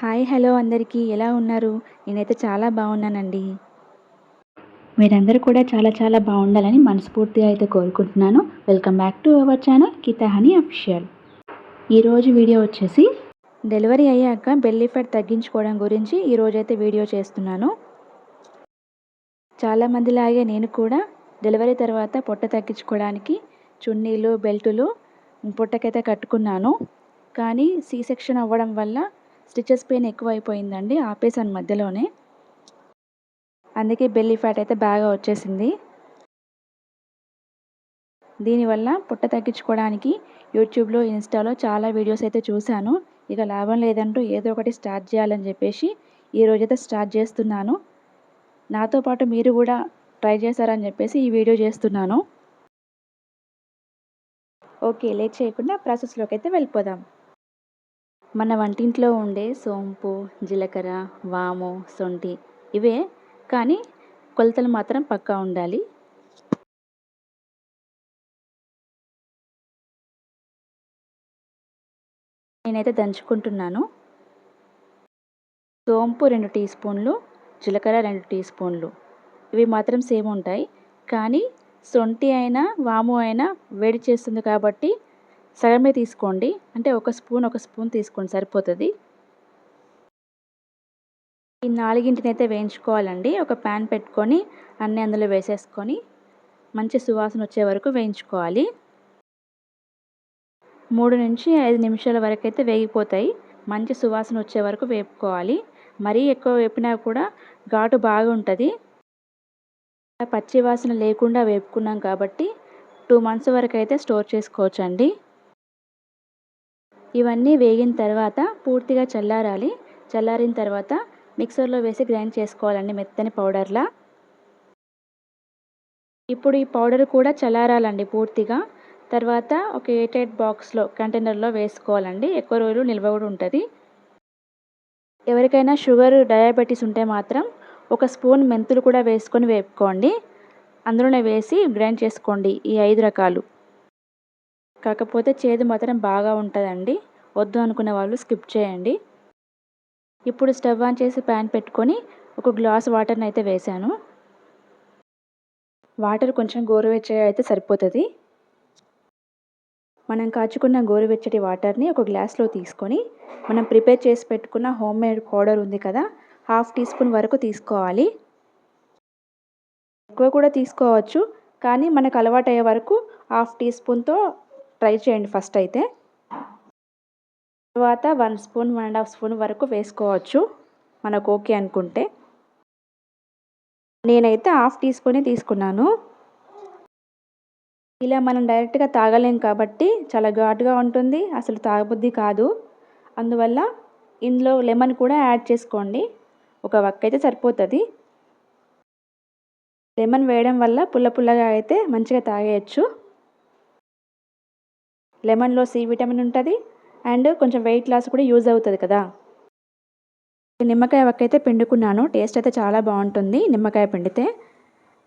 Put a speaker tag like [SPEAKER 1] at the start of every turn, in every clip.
[SPEAKER 1] Hi hello అందరికీ ఎలా ఉన్నారు? నేనైతే చాలా బాగున్నానండి. మీరందరూ కూడా చాలా బాగుండాలని మనస్ఫూర్తిగా అయితే కోరుకుంటున్నాను. Welcome back to our channel Geeta honey official. ఈరోజు వీడియో వచ్చేసి డెలివరీ అయ్యాక బెల్లీ ఫ్యాట్ తగ్గించుకోవడం గురించి ఈరోజైతే వీడియో చేస్తున్నాను. చాలామందిలాగే నేను కూడా డెలివరీ తర్వాత పొట్ట తగ్గించుకోవడానికి చున్నీలు బెల్టులు పొట్టకైతే కట్టుకున్నాను. కానీ సి సెక్షన్ అవ్వడం వల్ల స్టిచెస్ పెయిన్ ఎక్కువైపోయిందండి. ఆపేసాను మధ్యలోనే. అందుకే బెల్లీ ఫ్యాట్ అయితే బాగా వచ్చేసింది. దీనివల్ల పొట్ట తగ్గించుకోవడానికి యూట్యూబ్లో ఇన్స్టాలో చాలా వీడియోస్ అయితే చూశాను. ఇక లాభం లేదంటూ ఏదో ఒకటి స్టార్ట్ చేయాలని చెప్పేసి ఈరోజైతే స్టార్ట్ చేస్తున్నాను. నాతో పాటు మీరు కూడా ట్రై చేశారని చెప్పేసి ఈ వీడియో చేస్తున్నాను. ఓకే, లేట్ చేయకుండా ప్రాసెస్లోకి అయితే వెళ్ళిపోదాం. మన వంటింట్లో ఉండే సోంపు, జీలకర్ర, వాము, శొంఠి ఇవే, కానీ కొలతలు మాత్రం పక్కా ఉండాలి. నేనైతే దంచుకుంటున్నాను. సోంపు 2 టీ స్పూన్లు, జీలకర్ర 2 టీ స్పూన్లు ఇవి మాత్రం సేమ్ ఉంటాయి. కానీ శొంఠి అయినా వాము అయినా వేడి చేస్తుంది కాబట్టి సగమే తీసుకోండి. అంటే ఒక స్పూన్ తీసుకోండి సరిపోతుంది. ఈ 4ని అయితే వేయించుకోవాలండి. ఒక ప్యాన్ పెట్టుకొని అన్నీ అందులో వేసేసుకొని మంచి సువాసన వచ్చే వరకు వేయించుకోవాలి. 3 నుంచి 5 నిమిషాల వరకు అయితే వేగిపోతాయి. మంచి సువాసన వచ్చే వరకు వేపుకోవాలి. మరీ ఎక్కువ వేపినా కూడా ఘాటు బాగా ఉంటుంది. పచ్చి వాసన లేకుండా వేపుకున్నాం కాబట్టి 2 మంత్స్ వరకు అయితే స్టోర్ చేసుకోవచ్చండి. ఇవన్నీ వేగిన తర్వాత పూర్తిగా చల్లారాలి. చల్లారిన తర్వాత మిక్సర్లో వేసి గ్రైండ్ చేసుకోవాలండి మెత్తని పౌడర్లా. ఇప్పుడు ఈ పౌడర్ కూడా చల్లారాలండి పూర్తిగా. తర్వాత ఒక ఎయిర్టైట్ బాక్స్లో కంటైనర్లో వేసుకోవాలండి. ఎక్కువ రోజులు నిల్వ కూడా ఉంటుంది. ఎవరికైనా షుగర్ డయాబెటీస్ ఉంటే మాత్రం ఒక స్పూన్ మెంతులు కూడా వేసుకొని వేపుకోండి. అందులోనే వేసి గ్రైండ్ చేసుకోండి ఈ 5 రకాలు. కాకపోతే చేదు మాత్రం బాగా ఉంటుందండి. వద్దు అనుకునే వాళ్ళు స్కిప్ చేయండి. ఇప్పుడు స్టవ్ ఆన్ చేసి ప్యాన్ పెట్టుకొని ఒక గ్లాస్ వాటర్ని అయితే వేసాను. వాటర్ కొంచెం గోరువెచ్చగా అయితే సరిపోతుంది. మనం కాచుకున్న గోరువెచ్చటి వాటర్ని ఒక గ్లాస్లో తీసుకొని మనం ప్రిపేర్ చేసి పెట్టుకున్న హోమ్ మేడ్ పౌడర్ ఉంది కదా, 1/2 టీ స్పూన్ వరకు తీసుకోవాలి. ఎక్కువ కూడా తీసుకోవచ్చు, కానీ మనకు అలవాటు అయ్యే వరకు 1/2 టీ స్పూన్తో ట్రై చేయండి ఫస్ట్ అయితే. తర్వాత 1 స్పూన్ 1.5 స్పూన్ వరకు వేసుకోవచ్చు మనకు ఓకే అనుకుంటే. నేనైతే 1/2 టీ స్పూనే తీసుకున్నాను. ఇలా మనం డైరెక్ట్గా తాగలేం కాబట్టి చాలా ఘాటుగా ఉంటుంది, అసలు తాగబుద్ధి కాదు. అందువల్ల ఇందులో లెమన్ కూడా యాడ్ చేసుకోండి. ఒక వక్క అయితే సరిపోతుంది. లెమన్ వేయడం వల్ల పుల్లగా అయితే మంచిగా తాగేయచ్చు. లెమన్లో సి విటమిన్ ఉంటుంది అండ్ కొంచెం వెయిట్ లాస్ కూడా యూజ్ అవుతుంది కదా. నిమ్మకాయ వక్క అయితే పిండుకున్నాను. టేస్ట్ అయితే చాలా బాగుంటుంది నిమ్మకాయ పిండితే.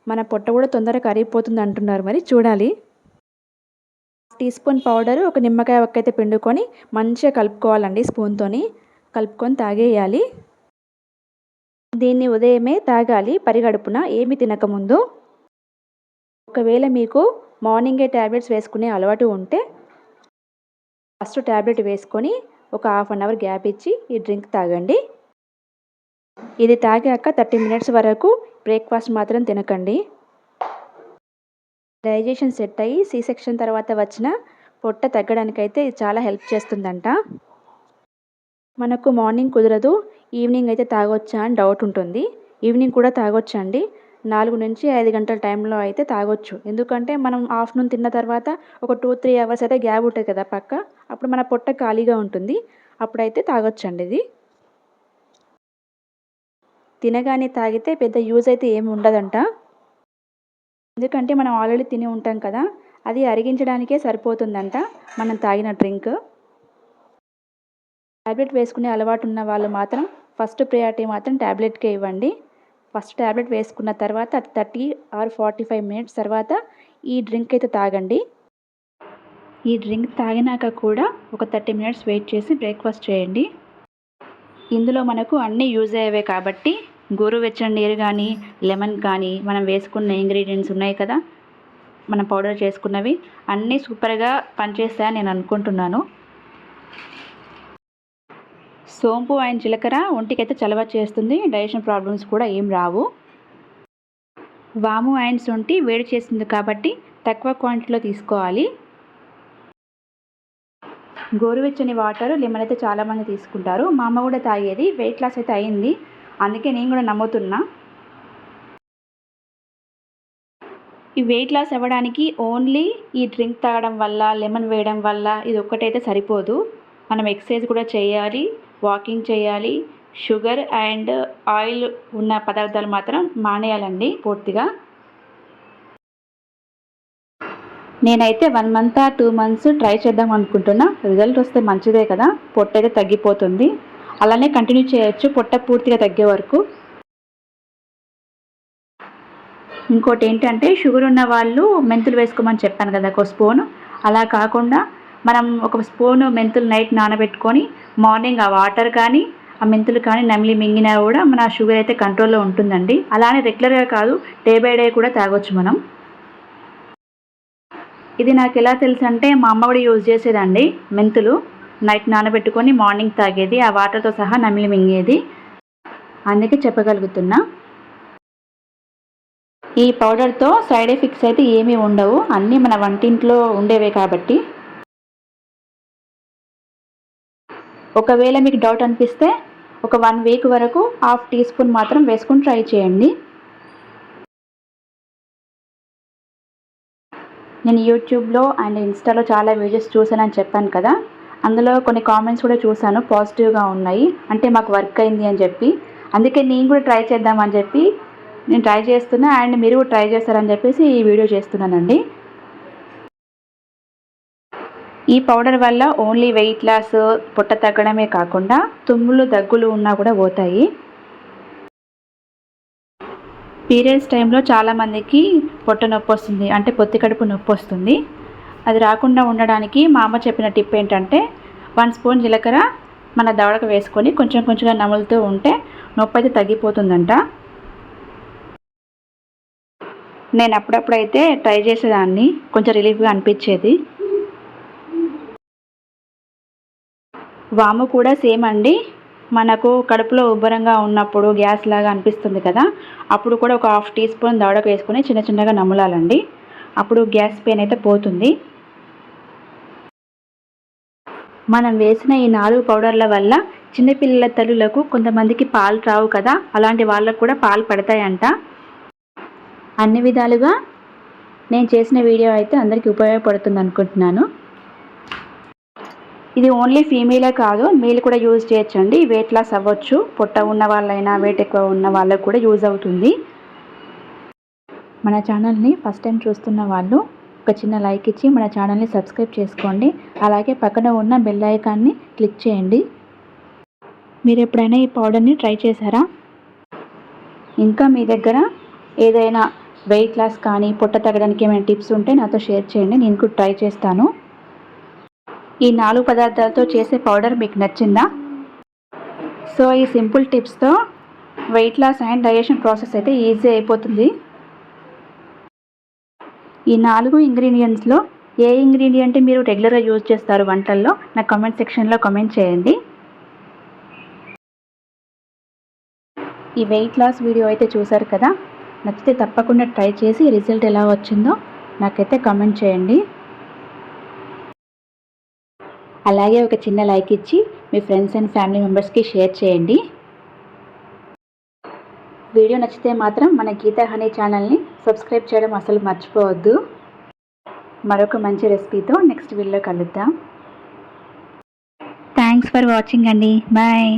[SPEAKER 1] మన పొట్ట కూడా తొందరగా కరిగిపోతుంది అంటున్నారు, మరి చూడాలి. టీ స్పూన్ పౌడరు ఒక నిమ్మకాయ వక్క అయితే పిండుకొని మంచిగా కలుపుకోవాలండి. స్పూన్తోని కలుపుకొని తాగేయాలి. దీన్ని ఉదయమే తాగాలి పరిగడుపున, ఏమి తినకముందు. ఒకవేళ మీకు మార్నింగే ట్యాబ్లెట్స్ వేసుకునే అలవాటు ఉంటే ఫస్ట్ ట్యాబ్లెట్ వేసుకొని ఒక 1/2 అవర్ గ్యాప్ ఇచ్చి ఈ డ్రింక్ తాగండి. ఇది తాగాక 30 మినిట్స్ వరకు బ్రేక్ఫాస్ట్ మాత్రం తినకండి. డైజెషన్ సెట్ అయ్యి సి సెక్షన్ తర్వాత వచ్చిన పొట్ట తగ్గడానికైతే ఇది చాలా హెల్ప్ చేస్తుందంట. మనకు మార్నింగ్ కుదరదు, ఈవినింగ్ అయితే తాగొచ్చా అని డౌట్ ఉంటుంది. ఈవినింగ్ కూడా తాగొచ్చండి. 4 నుంచి 5 గంటల టైంలో అయితే తాగొచ్చు. ఎందుకంటే మనం ఆఫ్టర్నూన్ తిన్న తర్వాత ఒక 2-3 అవర్స్ అయితే గ్యాప్ ఉంటుంది కదా పక్క, అప్పుడు మన పొట్ట ఖాళీగా ఉంటుంది. అప్పుడైతే తాగొచ్చండి ఇది. తినగానే తాగితే పెద్ద యూజ్ అయితే ఏమి ఉండదంట. ఎందుకంటే మనం ఆల్రెడీ తిని ఉంటాం కదా, అది అరిగించడానికే సరిపోతుందంట మనం తాగిన డ్రింక్. ట్యాబ్లెట్ వేసుకునే అలవాటు ఉన్న వాళ్ళు మాత్రం ఫస్ట్ ప్రయారిటీ మాత్రం ట్యాబ్లెట్కే ఇవ్వండి. ఫస్ట్ ట్యాబ్లెట్ వేసుకున్న తర్వాత 30 ఆర్ 45 మినిట్స్ తర్వాత ఈ డ్రింక్ అయితే తాగండి. ఈ డ్రింక్ తాగినాక కూడా ఒక 30 మినిట్స్ వెయిట్ చేసి బ్రేక్ఫాస్ట్ చేయండి. ఇందులో మనకు అన్నీ యూజ్ అయ్యేవే కాబట్టి గోరువెచ్చని నీరు కానీ లెమన్ కానీ మనం వేసుకున్న ఇంగ్రీడియంట్స్ ఉన్నాయి కదా, మనం పౌడర్ చేసుకున్నవి అన్నీ సూపర్గా పనిచేస్తాయని నేను అనుకుంటున్నాను. సోంపు అండ్ జీలకర్ర ఒంటికైతే చలవ చేస్తుంది, డైజెషన్ ప్రాబ్లమ్స్ కూడా ఏం రావు. వాము అండ్ శొంఠి వేడి చేస్తుంది కాబట్టి తక్కువ క్వాంటిటీలో తీసుకోవాలి. గోరువెచ్చని వాటర్ లెమన్ అయితే చాలామంది తీసుకుంటారు. మా అమ్మ కూడా తాగేది, వెయిట్ లాస్ అయితే అయింది, అందుకే నేను కూడా నమ్ముతున్నా. ఈ వెయిట్ లాస్ అవ్వడానికి ఓన్లీ ఈ డ్రింక్ తాగడం వల్ల, లెమన్ వేయడం వల్ల ఇది ఒక్కటైతే సరిపోదు. మనం ఎక్సర్సైజ్ కూడా చేయాలి, వాకింగ్ చేయాలి, షుగర్ అండ్ ఆయిల్ ఉన్న పదార్థాలు మాత్రం మానేయాలండి పూర్తిగా. నేనైతే 1 మంత్ 2 మంత్స్ ట్రై చేద్దాం అనుకుంటున్నా. రిజల్ట్ వస్తే మంచిదే కదా, పొట్ట అయితే తగ్గిపోతుంది. అలానే కంటిన్యూ చేయొచ్చు పొట్ట పూర్తిగా తగ్గే వరకు. ఇంకోటి ఏంటంటే షుగర్ ఉన్న వాళ్ళు మెంతులు వేసుకోమని చెప్పాను కదా, ఒక స్పూన్. అలా కాకుండా మనం ఒక స్పూన్ మెంతులు నైట్ నానబెట్టుకొని మార్నింగ్ ఆ వాటర్ కానీ ఆ మెంతులు కానీ నమిలి మింగినా కూడా మన షుగర్ అయితే కంట్రోల్లో ఉంటుందండి. అలానే రెగ్యులర్గా కాదు, డే బై డే కూడా తాగొచ్చు మనం. ఇది నాకు ఎలా తెలుసు అంటే మా అమ్మ కూడా యూజ్ చేసేదండి. మెంతులు నైట్ నానబెట్టుకొని మార్నింగ్ తాగేది, ఆ వాటర్తో సహా నమిలి మింగేది, అందుకే చెప్పగలుగుతున్నా. ఈ పౌడర్తో సైడ్ ఎఫెక్ట్స్ అయితే ఏమీ ఉండవు, అన్నీ మన వంటింట్లో ఉండేవే కాబట్టి. ఒకవేళ మీకు డౌట్ అనిపిస్తే ఒక 1 వీక్ వరకు 1/2 టీ స్పూన్ మాత్రం వేసుకొని ట్రై చేయండి. నేను యూట్యూబ్లో అండ్ ఇన్స్టాలో చాలా వీడియోస్ చూసానని చెప్పాను కదా, అందులో కొన్ని కామెంట్స్ కూడా చూశాను, పాజిటివ్గా ఉన్నాయి. అంటే మాకు వర్క్ అయింది అని చెప్పి, అందుకే నేను కూడా ట్రై చేద్దామని చెప్పి నేను ట్రై చేస్తున్నా, అండ్ మీరు కూడా ట్రై చేస్తారని చెప్పేసి ఈ వీడియో చేస్తున్నానండి. ఈ పౌడర్ వల్ల ఓన్లీ వెయిట్ లాస్, పొట్ట తగ్గడమే కాకుండా తుమ్ములు దగ్గులు ఉన్నా కూడా పోతాయి. పీరియడ్స్ టైంలో చాలామందికి పొట్ట నొప్పి వస్తుంది, అంటే పొత్తి కడుపు నొప్పి వస్తుంది. అది రాకుండా ఉండడానికి మా అమ్మ చెప్పిన టిప్ ఏంటంటే 1 స్పూన్ జీలకర్ర మన దవడకు వేసుకొని కొంచెం కొంచెంగా నములుతూ ఉంటే నొప్పి అయితే తగ్గిపోతుందంట. నేను అప్పుడప్పుడైతే ట్రై చేసేదాన్ని, కొంచెం రిలీఫ్గా అనిపించేది. వాము కూడా సేమ్ అండి, మనకు కడుపులో ఉబ్బరంగా ఉన్నప్పుడు గ్యాస్ లాగా అనిపిస్తుంది కదా, అప్పుడు కూడా ఒక 1/2 టీ స్పూన్ దవడకు వేసుకొని చిన్న చిన్నగా నములాలండి, అప్పుడు గ్యాస్ పెయిన్ అయితే పోతుంది. మనం వేసిన ఈ 4 పౌడర్ల వల్ల చిన్నపిల్లల తల్లులకు కొంతమందికి పాలు రావు కదా, అలాంటి వాళ్ళకు కూడా పాలు పడతాయంట. అన్ని విధాలుగా నేను చేసిన వీడియో అయితే అందరికీ ఉపయోగపడుతుంది అనుకుంటున్నాను. ఇది ఓన్లీ ఫీమేలే కాదు, మేల్ కూడా యూజ్ చేయొచ్చండి. వెయిట్ లాస్ అవ్వచ్చు, పొట్ట ఉన్న వాళ్ళైనా వెయిట్ ఎక్కువ ఉన్న వాళ్ళకు కూడా యూజ్ అవుతుంది. మన ఛానల్ని ఫస్ట్ టైం చూస్తున్న వాళ్ళు ఒక చిన్న లైక్ ఇచ్చి మన ఛానల్ని సబ్స్క్రైబ్ చేసుకోండి. అలాగే పక్కన ఉన్న బెల్ ఐకాన్ని క్లిక్ చేయండి. మీరు ఎప్పుడైనా ఈ పౌడర్ని ట్రై చేశారా? ఇంకా మీ దగ్గర ఏదైనా వెయిట్ లాస్ కానీ పొట్ట తగ్గడానికి ఏమైనా టిప్స్ ఉంటే నాతో షేర్ చేయండి, నేను కూడా ట్రై చేస్తాను. ఈ 4 పదార్థాలతో చేసే పౌడర్ మీకు నచ్చిందా? సో ఈ సింపుల్ టిప్స్తో weight loss and digestion process అయితే ఈజీ అయిపోతుంది. ఈ 4 ఇంగ్రీడియంట్స్లో ఏ ఇంగ్రీడియంట్ మీరు రెగ్యులర్గా యూజ్ చేస్తారు వంటల్లో, నా కామెంట్ సెక్షన్లో కామెంట్ చేయండి. ఈ వెయిట్ లాస్ వీడియో అయితే చూసారు కదా, నచ్చితే తప్పకుండా ట్రై చేసి రిజల్ట్ ఎలా వచ్చిందో నాకైతే కామెంట్ చేయండి. అలాగే ఒక చిన్న లైక్ ఇచ్చి మీ ఫ్రెండ్స్ అండ్ ఫ్యామిలీ మెంబర్స్కి షేర్ చేయండి. వీడియో నచ్చితే మాత్రం మన గీతా హనీ ఛానల్ని సబ్స్క్రైబ్ చేయడం అసలు మర్చిపోవద్దు. మరొక మంచి రెసిపీతో నెక్స్ట్ వీడియోలో కలుద్దాం. థ్యాంక్స్ ఫర్ వాచింగ్ అండి, బాయ్.